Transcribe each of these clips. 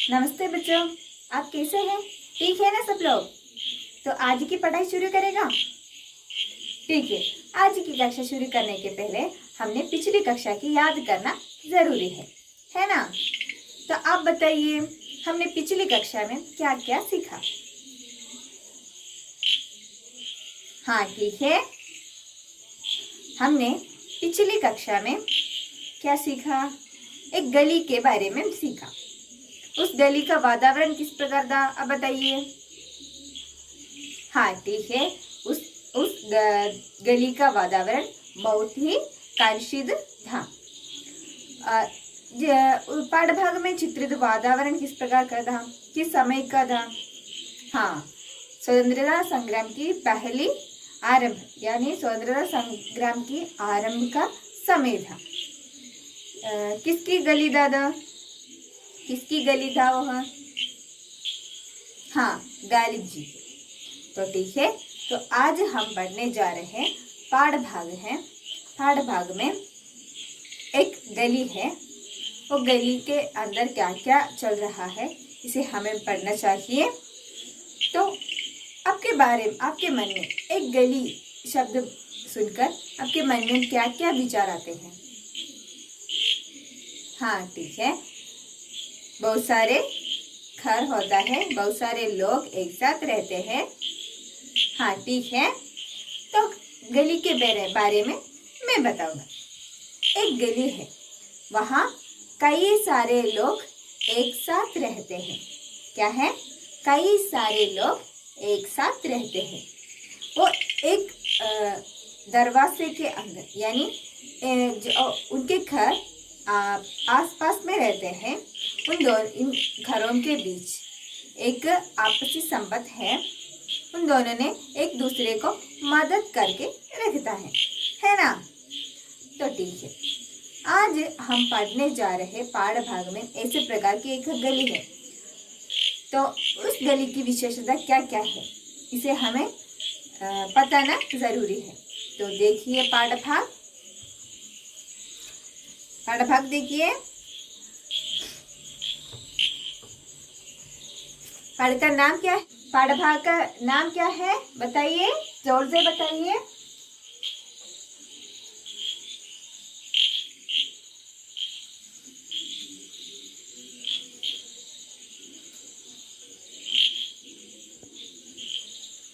नमस्ते बच्चों, आप कैसे हैं? ठीक है ना सब लोग? तो आज की पढ़ाई शुरू करेगा? ठीक है। आज की कक्षा शुरू करने के पहले हमने पिछली कक्षा की याद करना जरूरी है ना? तो आप बताइए, हमने पिछली कक्षा में क्या क्या सीखा? हाँ ठीक है, हमने पिछली कक्षा में क्या सीखा? एक गली के बारे में सीखा। उस गली का वातावरण किस प्रकार था, अब बताइए। हाँ ठीक है, उस गली का वातावरण बहुत ही कलुषित था। पाठ भाग में चित्रित वातावरण किस प्रकार का था, किस समय का था? हाँ, स्वतंत्रता संग्राम की पहली आरंभ यानी स्वतंत्रता संग्राम की आरंभ का समय था। किसकी गली दादा, किसकी गली था वह? हाँ, गालिब जी की। तो ठीक है, तो आज हम पढ़ने जा रहे हैं पाठ भाग है। पाठ भाग में एक गली है, वो गली के अंदर क्या क्या चल रहा है इसे हमें पढ़ना चाहिए। तो आपके मन में एक गली शब्द सुनकर आपके मन में क्या क्या विचार आते हैं? हाँ ठीक है, बहुत सारे घर होता है, बहुत सारे लोग एक साथ रहते हैं। हाँ ठीक है, तो गली के बारे में मैं बताऊंगा। एक गली है, वहाँ कई सारे लोग एक साथ रहते हैं। क्या है? कई सारे लोग एक साथ रहते हैं। वो एक दरवाजे के अंदर यानी जो उनके घर आसपास में रहते हैं, इन घरों के बीच एक आपसी संबंध है। उन दोनों ने एक दूसरे को मदद करके रखता है ना? तो ठीक है, आज हम पढ़ने जा रहे पाठ भाग में ऐसे प्रकार की एक गली है। तो उस गली की विशेषता क्या क्या है इसे हमें बताना जरूरी है। तो देखिए पाठ भाग देखिए। पाठ का नाम क्या है? पाठ भाग का नाम क्या है बताइए, जोर से बताइए।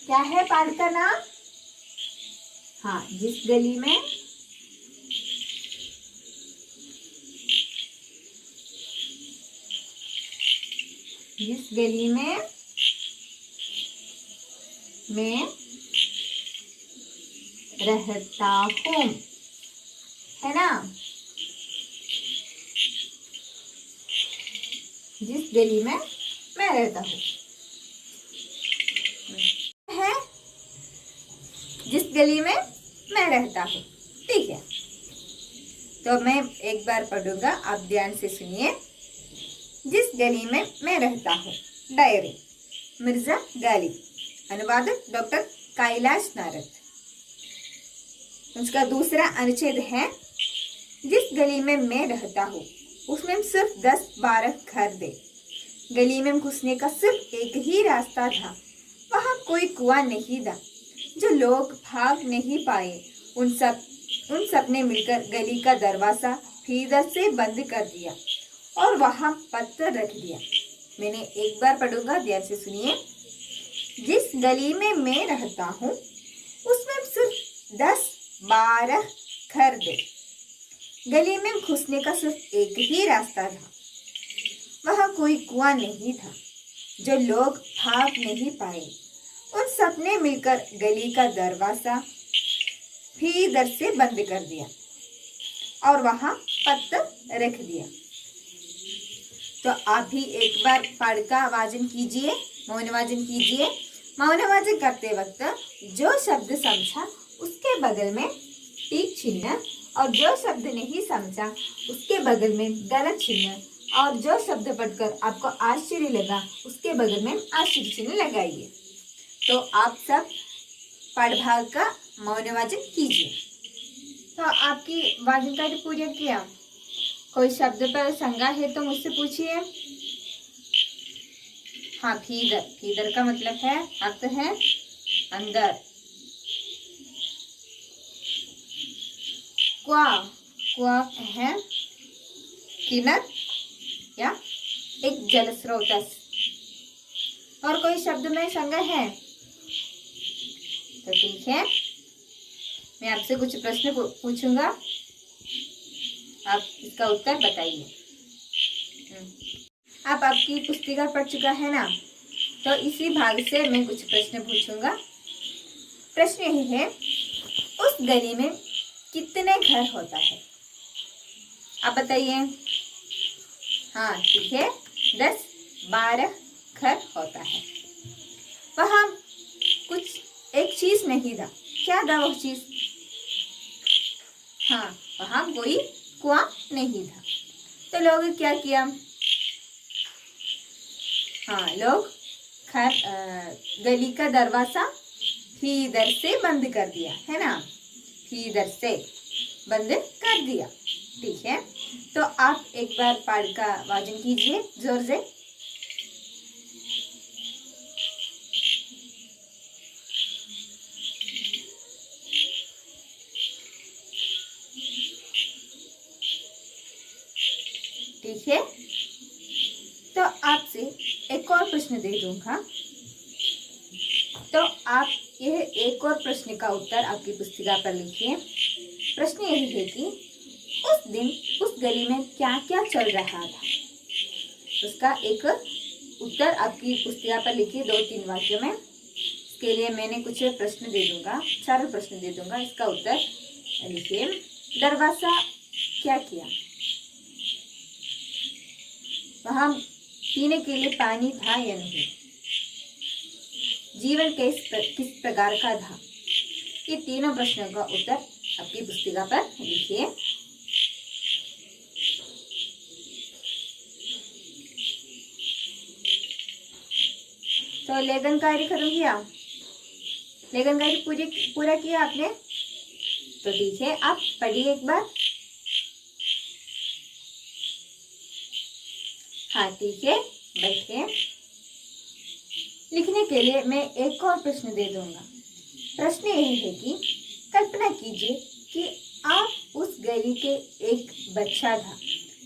क्या है पाठ का नाम? हाँ, जिस गली में मैं रहता हूँ, है ना? जिस गली में मैं रहता हूँ है, जिस गली में मैं रहता हूँ। ठीक है, तो मैं एक बार पढ़ूंगा, आप ध्यान से सुनिए। जिस गली में मैं रहता हूँ। डायरी मिर्जा गालिब, अनुवादक डॉक्टर कैलाश नारद। उसका दूसरा अनुच्छेद है, जिस गली में मैं रहता हूँ उसमें सिर्फ 10-12 घर थे। गली में घुसने का सिर्फ एक ही रास्ता था। वहाँ कोई कुआं नहीं था, जो लोग भाग नहीं पाए। उन सब ने मिलकर गली का दरवाजा भीतर से बंद कर दिया और वहाँ पत्थर रख दिया। मैंने एक बार पढ़ूंगा, ध्यान से सुनिए। जिस गली में मैं रहता हूँ उसमें सिर्फ 10-12 घर थे। गली में घुसने का सिर्फ एक ही रास्ता था। वहाँ कोई कुआं नहीं था, जो लोग भाग नहीं पाए। उन सब ने मिलकर गली का दरवाजा भीतर से बंद कर दिया और वहाँ पत्थर रख दिया। तो आप भी एक बार पढ़ का वाचन कीजिए, मौन वाचन कीजिए। मौन वाचन करते वक्त जो शब्द समझा उसके बगल में टिक चिन्ह, और जो शब्द नहीं समझा उसके बगल में गलत चिन्ह, और जो शब्द पढ़कर आपको आश्चर्य लगा उसके बगल में आश्चर्य चिन्ह लगाइए। तो आप सब पाठ भाग का मौन वाचन कीजिए। तो आपकी वाचन कार्य पूरा किया? कोई शब्द पर शंका है तो मुझसे पूछिए। हाँ, भीतर, भीतर का मतलब है, अर्थ है अंदर। क्वा, क्वा है किनर या एक जल स्रोत। और कोई शब्द में संज्ञा है तो ठीक है, मैं आपसे कुछ प्रश्न पूछूंगा, आप इसका उत्तर बताइए। आप आपकी पुस्तिका पढ़ चुका है ना, तो इसी भाग से मैं कुछ प्रश्न पूछूंगा। प्रश्न यही है, उस गली में कितने घर होता है? आप बताइए। हाँ ठीक है, 10-12 घर होता है। वहां कुछ एक चीज नहीं था, क्या था वो चीज? हाँ, वहां कोई कुआं नहीं था। तो लोग क्या किया? हाँ, लोग गली का दरवाजा इधर से बंद कर दिया है ना, इधर से बंद कर दिया। ठीक है, तो आप एक बार पाठ का वाचन कीजिए जोर से। ठीक है, तो आपसे एक और प्रश्न दे दूंगा, तो आप यह एक और प्रश्न का उत्तर आपकी पुस्तिका पर लिखिए। प्रश्न यही है कि उस दिन उस गली में क्या क्या चल रहा था? उसका एक उत्तर आपकी पुस्तिका पर लिखिए 2-3 वाक्यों में। इसके लिए मैंने कुछ प्रश्न दे दूंगा, 4 प्रश्न दे दूंगा, इसका उत्तर लिखिए। दरवाजा क्या किया? वहां पीने के लिए पानी था या नहीं? जीवन किस प्रकार का था? ये तीनों प्रश्नों का उत्तर आपकी पुस्तिका पर लिखिए। तो लेखन कार्य खत्म किया, लेखन कार्य पूरा किया आपने? तो ठीक है, आप पढ़िए एक बार। हाँ ठीक है, बैठिए। लिखने के लिए मैं एक और प्रश्न दे दूंगा। प्रश्न यही है कि कल्पना कीजिए कि आप उस गली के एक बच्चा था,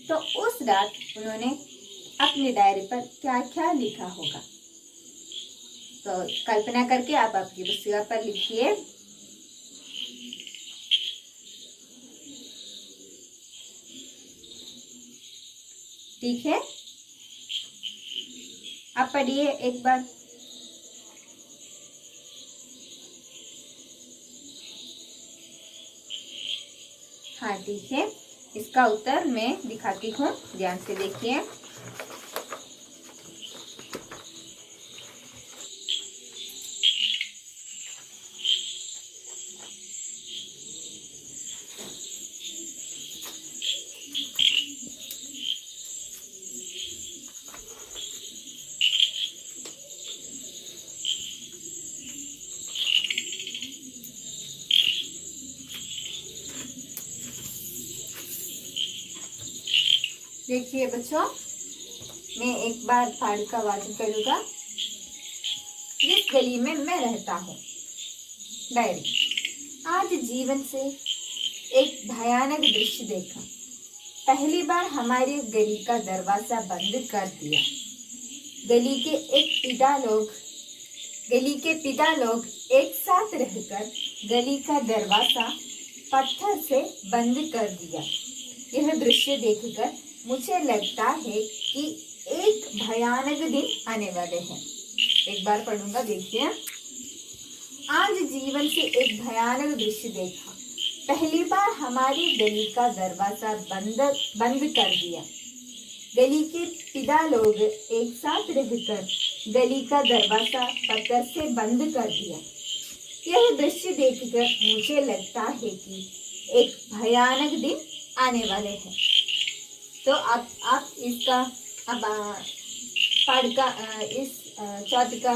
तो उस रात उन्होंने अपनी डायरी पर क्या क्या लिखा होगा? तो कल्पना करके आप आपकी पुस्तिका पर लिखिए। ठीक है, आप पढ़िए एक बार। हाँ ठीक है, इसका उत्तर मैं दिखाती हूँ, ध्यान से देखिए। देखिए बच्चों, मैं एक बार पाठ का वाचन करूंगा। जिस गली में मैं रहता हूँ, डायरी। आज जीवन से एक भयानक दृश्य देखा। पहली बार हमारी गली का दरवाजा बंद कर दिया। गली के पिता लोग एक साथ रहकर गली का दरवाजा पत्थर से बंद कर दिया। यह दृश्य देखकर मुझे लगता है कि एक भयानक दिन आने वाले हैं। एक बार पढ़ूंगा, देखिए। आज जीवन से एक भयानक दृश्य देखा। पहली बार हमारी गली का दरवाजा बंद कर दिया। गली के पिता लोग एक साथ रहकर गली का दरवाजा पत्थर से बंद कर दिया। यह दृश्य देखकर मुझे लगता है कि एक भयानक दिन आने वाले हैं। तो आप इसका अब पाठ का इस चार्ट का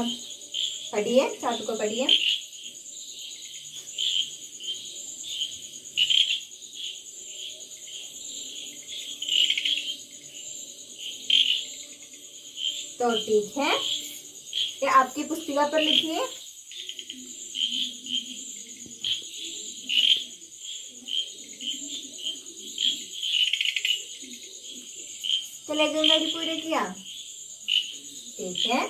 पढ़िए, चार्ट को पढ़िए। तो ठीक है, ये आपकी पुस्तिका पर लिखिए। चले गंगा जी पूरे किया, ठीक है।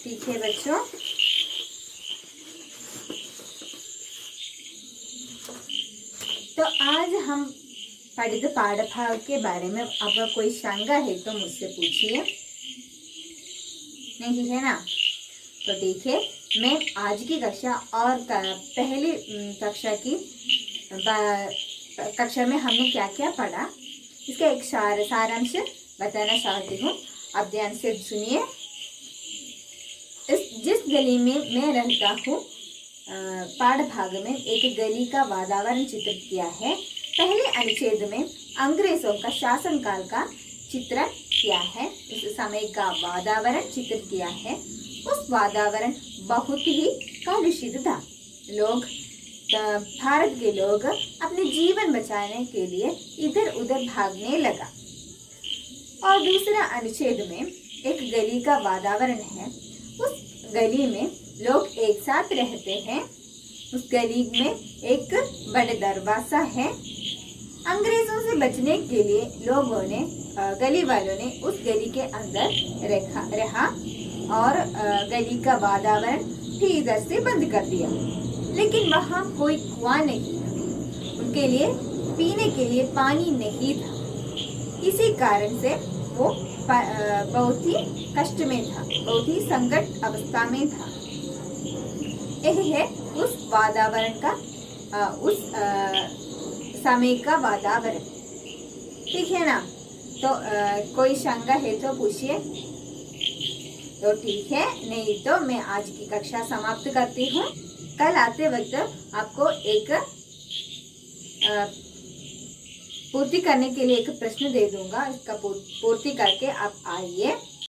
ठीक है बच्चों, तो आज हम पठित पाठभाग के बारे में आपका कोई शंका है तो मुझसे पूछिए, नहीं है ना? तो देखिए, मैं आज की कक्षा और पहली कक्षा में हमने क्या क्या पढ़ा इसका एक सारांश बताना चाहती हूँ। आप ध्यान से सुनिए। जिस गली में मैं रहता हूँ पाठ भाग में एक गली का वातावरण चित्रित किया है। पहले अनुच्छेद में अंग्रेजों का शासनकाल का चित्रण किया है, उस समय का वातावरण चित्रित किया है। उस वातावरण बहुत ही कलुषित था। भारत के लोग अपने जीवन बचाने के लिए इधर उधर भागने लगा। और दूसरा अनुच्छेद में एक गली का वातावरण है। उस गली में लोग एक साथ रहते हैं। उस गली में एक बड़ा दरवाजा है। अंग्रेजों से बचने के लिए लोगों ने, गली वालों ने उस गली के अंदर रहा और गली का वातावरण ठीक इधर से बंद कर दिया। लेकिन वहाँ कोई कुआं नहीं था, उनके लिए पीने के लिए पानी नहीं था। इसी कारण से वो बहुत ही कष्ट में था, बहुत ही संकट अवस्था में था। यही है उस वातावरण का, उस समय का वातावरण, ठीक है ना? तो कोई शंका है तो पूछिए। तो ठीक है, नहीं तो मैं आज की कक्षा समाप्त करती हूँ। कल आते वक्त आपको एक पूर्ति करने के लिए एक प्रश्न दे दूंगा, इसका पूर्ति करके आप आइए।